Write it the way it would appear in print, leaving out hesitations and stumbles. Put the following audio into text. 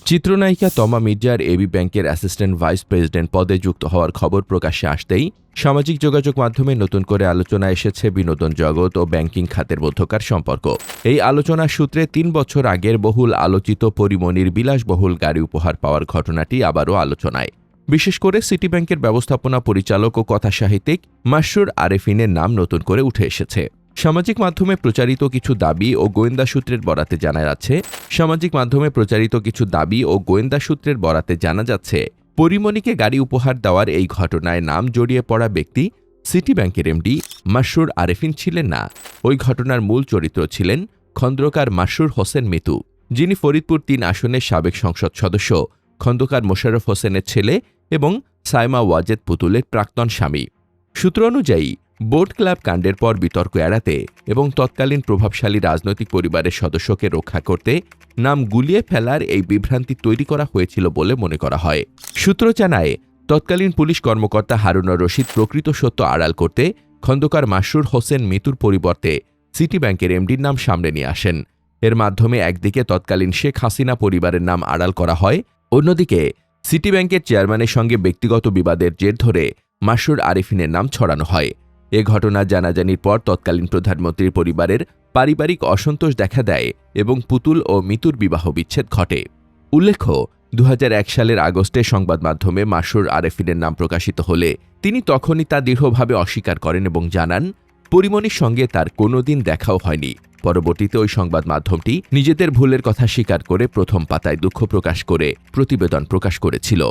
চিত্রনায়িকা তমা মির্জার এবি ব্যাংকের অ্যাসিস্ট্যান্ট ভাইস প্রেসিডেন্ট পদে যুক্ত হওয়ার খবর প্রকাশ্যে আসতেই সামাজিক যোগাযোগ মাধ্যমে নতুন করে আলোচনা এসেছে বিনোদন জগৎ ও ব্যাংকিং খাতের মধ্যকার সম্পর্ক। এই আলোচনার সূত্রে ৩ বছর আগের বহুল আলোচিত পরিমণির বিলাসবহুল গাড়ি উপহার পাওয়ার ঘটনাটি আবারও আলোচনায়। বিশেষ করে সিটি ব্যাংকের ব্যবস্থাপনা পরিচালক ও কথাসাহিত্যিক মাসরুর আরেফিনের নাম নতুন করে উঠে এসেছে। সামাজিক মাধ্যমে প্রচারিত কিছু দাবি ও গোয়েন্দা সূত্রের বরাতে জানা যাচ্ছে পরিমণিকে গাড়ি উপহার দেওয়ার এই ঘটনায় নাম জড়িয়ে পড়া ব্যক্তি সিটি ব্যাংকের এমডি মাসরুর আরেফিন ছিলেন না। ওই ঘটনার মূল চরিত্র ছিলেন খন্দকার মাসরুর হোসেন মিতু, যিনি ফরিদপুর ৩ আসনের সাবেক সংসদ সদস্য খন্দকার মোশাররফ হোসেনের ছেলে এবং সাইমা ওয়াজেদ পুতুলের প্রাক্তন স্বামী। সূত্র অনুযায়ী বোট ক্লাব কাণ্ডের পর বিতর্ক এড়াতে এবং তৎকালীন প্রভাবশালী রাজনৈতিক পরিবারের সদস্যকে রক্ষা করতে নাম গুলিয়ে ফেলার এই বিভ্রান্তি তৈরি করা হয়েছিল বলে মনে করা হয়। সূত্র জানায়, তৎকালীন পুলিশ কর্মকর্তা হারুনুর রশিদ প্রকৃত সত্য আড়াল করতে খন্দকার মাসরুর হোসেন মিতুর পরিবর্তে সিটি ব্যাংকের এমডির নাম সামনে নিয়ে আসেন। এর মাধ্যমে একদিকে তৎকালীন শেখ হাসিনা পরিবারের নাম আড়াল করা হয়, অন্যদিকে সিটি ব্যাংকের চেয়ারম্যানের সঙ্গে ব্যক্তিগত বিবাদের জের ধরে মাসরুর আরেফিনের নাম ছড়ানো হয়। এ ঘটনা জানাজানির পর তৎকালীন প্রধানমন্ত্রীর পরিবারের পারিবারিক অসন্তোষ দেখা দেয় এবং পুতুল ও মিতুর বিবাহ বিচ্ছেদ ঘটে। উল্লেখ্য, ২০০১ সালের আগস্টে সংবাদ মাধ্যমে মাসরুর আরেফিনের নাম প্রকাশিত হলে তিনি তখনই তা দৃঢ়ভাবে অস্বীকার করেন এবং জানান পরিমণির সঙ্গে তার কোনোদিন দেখাও হয়নি। পরবর্তীতে ওই সংবাদ মাধ্যমটি নিজেদের ভুলের কথা স্বীকার করে প্রথম পাতায় দুঃখ প্রকাশ করে প্রতিবেদন প্রকাশ করেছিল।